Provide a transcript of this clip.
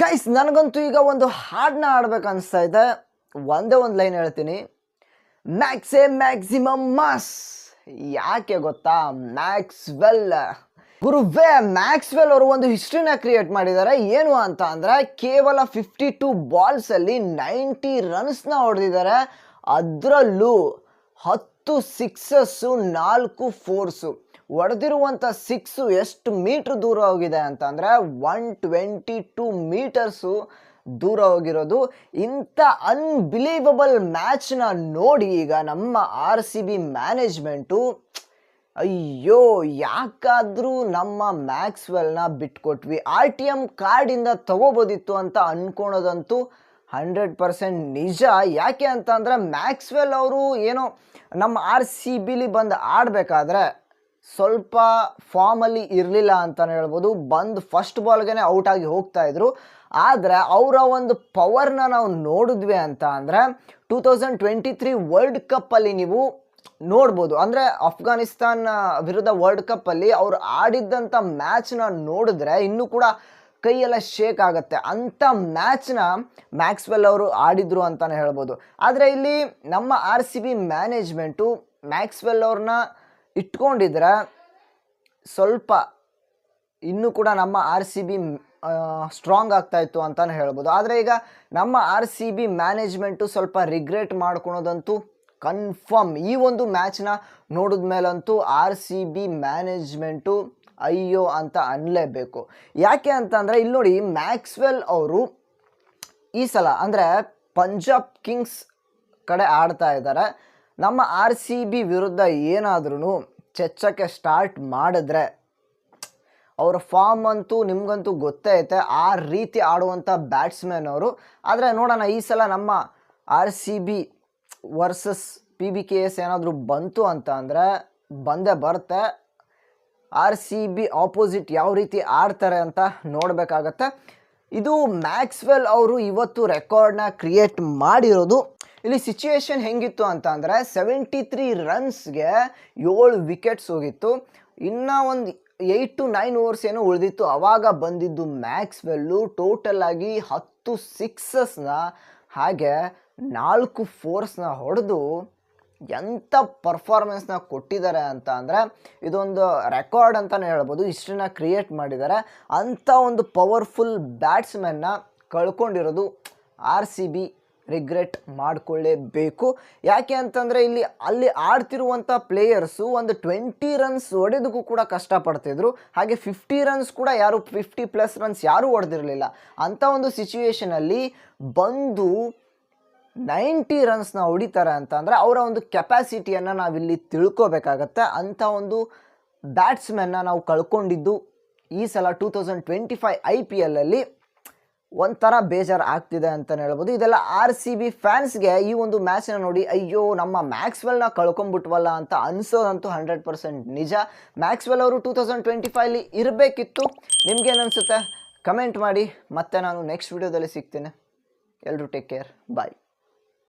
Guys, ನನಗಂತೂ ಈಗ ಒಂದು ಹಾಡನ್ನ ಆಡ್ಬೇಕು ಅನಿಸ್ತಾ ಇದೆ. ಒಂದೇ ಒಂದು ಲೈನ್ ಹೇಳ್ತೀನಿ, ಮ್ಯಾಕ್ಸೇ ಮ್ಯಾಕ್ಸಿಮಮ್ ಮಾಸ್. ಯಾಕೆ ಗೊತ್ತಾ? ಮ್ಯಾಕ್ಸ್ವೆಲ್ ಗುರುವೇ ಮ್ಯಾಕ್ಸ್ವೆಲ್ ಅವರು ಒಂದು ಹಿಸ್ಟ್ರಿನ ಕ್ರಿಯೇಟ್ ಮಾಡಿದ್ದಾರೆ. ಏನು ಅಂತ ಅಂದರೆ, ಕೇವಲ 52 ಬಾಲ್ಸಲ್ಲಿ 90 ರನ್ಸ್ನ ಹೊಡೆದಿದ್ದಾರೆ. ಅದರಲ್ಲೂ 10 ಸಿಕ್ಸಸ್ಸು, 4 ಫೋರ್ಸು. ಹೊಡೆದಿರುವಂಥ ಸಿಕ್ಸು ಎಷ್ಟು ಮೀಟ್ರ್ ದೂರ ಹೋಗಿದೆ ಅಂತ ಅಂದರೆ 122 ಮೀಟರ್ಸು ದೂರ ಹೋಗಿರೋದು. ಇಂಥ ಅನ್ಬಿಲೀವಬಲ್ ಮ್ಯಾಚ್ನ ನೋಡಿ ಈಗ ನಮ್ಮ RCB ಮ್ಯಾನೇಜ್ಮೆಂಟು ಅಯ್ಯೋ ಯಾಕಾದರೂ ನಮ್ಮ ಮ್ಯಾಕ್ಸ್ವೆಲ್ನ ಬಿಟ್ಕೊಟ್ವಿ, RTM ಕಾರ್ಡಿಂದ ತಗೋಬೋದಿತ್ತು ಅಂತ ಅಂದ್ಕೊಳೋದಂತೂ 100% ನಿಜ. ಯಾಕೆ ಅಂತ ಅಂದರೆ, ಮ್ಯಾಕ್ಸ್ವೆಲ್ ಅವರು ಏನೋ ನಮ್ಮ RCBಲಿ ಬಂದು ಆಡಬೇಕಾದ್ರೆ ಸ್ವಲ್ಪ ಫಾರ್ಮಲ್ಲಿ ಇರಲಿಲ್ಲ ಅಂತಲೇ ಹೇಳ್ಬೋದು. ಬಂದು ಫಸ್ಟ್ ಬಾಲ್ಗೆ ಔಟ್ ಆಗಿ ಹೋಗ್ತಾ ಇದ್ರು. ಆದರೆ ಅವರ ಒಂದು ಪವರ್ನ ನಾವು ನೋಡಿದ್ವಿ ಅಂತ ಅಂದರೆ 2023 ವರ್ಲ್ಡ್ ಕಪ್ಪಲ್ಲಿ ನೀವು ನೋಡ್ಬೋದು. ಅಂದರೆ ಅಫ್ಘಾನಿಸ್ತಾನ್ ವಿರುದ್ಧ ವರ್ಲ್ಡ್ ಕಪ್ಪಲ್ಲಿ ಅವರು ಆಡಿದ್ದಂಥ ಮ್ಯಾಚ್ನ ನೋಡಿದ್ರೆ ಇನ್ನೂ ಕೂಡ ಕೈಯೆಲ್ಲ ಶೇಕ್ ಆಗುತ್ತೆ. ಅಂಥ ಮ್ಯಾಚ್ನ ಮ್ಯಾಕ್ಸ್ವೆಲ್ ಅವರು ಆಡಿದ್ರು ಅಂತಲೇ ಹೇಳ್ಬೋದು. ಆದರೆ ಇಲ್ಲಿ ನಮ್ಮ RCB ಮ್ಯಾನೇಜ್ಮೆಂಟು ಮ್ಯಾಕ್ಸ್ವೆಲ್ ಅವ್ರನ್ನ ಇಟ್ಕೊಂಡಿದ್ರೆ ಸ್ವಲ್ಪ ಇನ್ನೂ ಕೂಡ ನಮ್ಮ RCB ಸ್ಟ್ರಾಂಗ್ ಆಗ್ತಾಯಿತ್ತು ಅಂತಲೇ ಹೇಳ್ಬೋದು. ಆದರೆ ಈಗ ನಮ್ಮ RCB ಮ್ಯಾನೇಜ್ಮೆಂಟು ಸ್ವಲ್ಪ ರಿಗ್ರೆಟ್ ಮಾಡ್ಕೊಳೋದಂತೂ ಕನ್ಫರ್ಮ್. ಈ ಒಂದು ಮ್ಯಾಚ್ನ ನೋಡಿದ ಮೇಲಂತೂ RCB ಮ್ಯಾನೇಜ್ಮೆಂಟು ಅಯ್ಯೋ ಅಂತ ಅನ್ನಲೇಬೇಕು. ಯಾಕೆ ಅಂತಂದರೆ, ಇಲ್ಲಿ ನೋಡಿ, ಮ್ಯಾಕ್ಸ್ವೆಲ್ ಅವರು ಈ ಸಲ ಅಂದರೆ ಪಂಜಾಬ್ ಕಿಂಗ್ಸ್ ಕಡೆ ಆಡ್ತಾ ಇದ್ದಾರೆ. ನಮ್ಮ RCB ವಿರುದ್ಧ ಏನಾದ್ರೂ ಚೆಚ್ಚಕ್ಕೆ ಸ್ಟಾರ್ಟ್ ಮಾಡಿದ್ರೆ ಅವರ ಫಾರ್ಮ್ ಅಂತೂ ನಿಮಗಂತೂ ಗೊತ್ತೇ ಐತೆ, ಆ ರೀತಿ ಆಡುವಂಥ ಬ್ಯಾಟ್ಸ್ಮನ್ ಅವರು. ಆದರೆ ನೋಡೋಣ, ಈ ಸಲ ನಮ್ಮ RCB ವರ್ಸಸ್ PBKS ಏನಾದರೂ ಬಂತು ಅಂತ ಅಂದರೆ ಬಂದೇ ಬರುತ್ತೆ. RCB ಆಪೋಸಿಟ್ ಯಾವ ರೀತಿ ಆಡ್ತಾರೆ ಅಂತ ನೋಡಬೇಕಾಗತ್ತೆ. ಇದು ಮ್ಯಾಕ್ಸ್ವೆಲ್ ಅವರು ಇವತ್ತು ರೆಕಾರ್ಡ್ನ ಕ್ರಿಯೇಟ್ ಮಾಡಿರೋದು. ಇಲ್ಲಿ ಸಿಚುವೇಶನ್ ಹೆಂಗಿತ್ತು ಅಂತ ಅಂದರೆ 73 ರನ್ಸ್ಗೆ 7 ವಿಕೆಟ್ಸ್ ಹೋಗಿತ್ತು. ಇನ್ನು ಒಂದು 8 to 9 ಓವರ್ಸ್ ಏನೋ ಉಳಿದಿತ್ತು. ಆವಾಗ ಬಂದಿದ್ದು ಮ್ಯಾಕ್ಸ್ವೆಲ್ಲು ಟೋಟಲ್ ಆಗಿ 10 ಸಿಕ್ಸಸ್ನ ಹಾಗೆ 4 ಫೋರ್ಸ್ನ ಹೊಡೆದು ಎಂಥ ಪರ್ಫಾರ್ಮೆನ್ಸ್ನ ಕೊಟ್ಟಿದ್ದಾರೆ ಅಂತ ಅಂದರೆ ಇದೊಂದು ರೆಕಾರ್ಡ್ ಅಂತಲೇ ಹೇಳ್ಬೋದು. ಹಿಸ್ಟ್ರಿನ ಕ್ರಿಯೇಟ್ ಮಾಡಿದ್ದಾರೆ. ಅಂಥ ಒಂದು ಪವರ್ಫುಲ್ ಬ್ಯಾಟ್ಸ್ಮನ್ನ ಕಳ್ಕೊಂಡಿರೋದು RCB ರಿಗ್ರೆಟ್ ಮಾಡಿಕೊಳ್ಳೇಬೇಕು. ಯಾಕೆ ಅಂತಂದರೆ ಅಲ್ಲಿ ಆಡ್ತಿರುವಂಥ ಪ್ಲೇಯರ್ಸು ಒಂದು 20 ರನ್ಸ್ ಹೊಡೆದಕ್ಕೂ ಕೂಡ ಕಷ್ಟಪಡ್ತಿದ್ರು. ಹಾಗೆ 50 ರನ್ಸ್ ಕೂಡ ಯಾರು 50+ ರನ್ಸ್ ಯಾರೂ ಹೊಡೆದಿರಲಿಲ್ಲ. ಅಂಥ ಒಂದು ಸಿಚುವೇಷನಲ್ಲಿ ಬಂದು 90 ರನ್ಸ್ನ ಹೊಡಿತಾರೆ ಅಂತ ಅಂದರೆ ಅವರ ಒಂದು ಕೆಪಾಸಿಟಿಯನ್ನು ನಾವಿಲ್ಲಿ ತಿಳ್ಕೊಬೇಕಾಗತ್ತೆ. ಅಂಥ ಒಂದು ಬ್ಯಾಟ್ಸ್ಮನ್ನ ನಾವು ಕಳ್ಕೊಂಡಿದ್ದು ಈ ಸಲ 2025 IPLಲ್ಲಿ ಒಂಥರ ಬೇಜಾರು ಆಗ್ತಿದೆ ಅಂತಲೇ ಹೇಳ್ಬೋದು. ಇದೆಲ್ಲ RCB ಫ್ಯಾನ್ಸ್ಗೆ ಈ ಒಂದು ಮ್ಯಾಚ್ನ ನೋಡಿ ಅಯ್ಯೋ ನಮ್ಮ ಮ್ಯಾಕ್ಸ್ವೆಲ್ನ ಕಳ್ಕೊಂಬಿಟ್ವಲ್ಲ ಅಂತ ಅನಿಸೋದಂತೂ 100% ನಿಜ. ಮ್ಯಾಕ್ಸ್ವೆಲ್ ಅವರು 2025 ಇರಬೇಕಿತ್ತು. ನಿಮ್ಗೇನು ಅನಿಸುತ್ತೆ ಕಮೆಂಟ್ ಮಾಡಿ. ಮತ್ತೆ ನಾನು ನೆಕ್ಸ್ಟ್ ವಿಡಿಯೋದಲ್ಲಿ ಸಿಗ್ತೀನಿ. ಎಲ್ಲರೂ ಟೇಕ್ ಕೇರ್, ಬಾಯ್.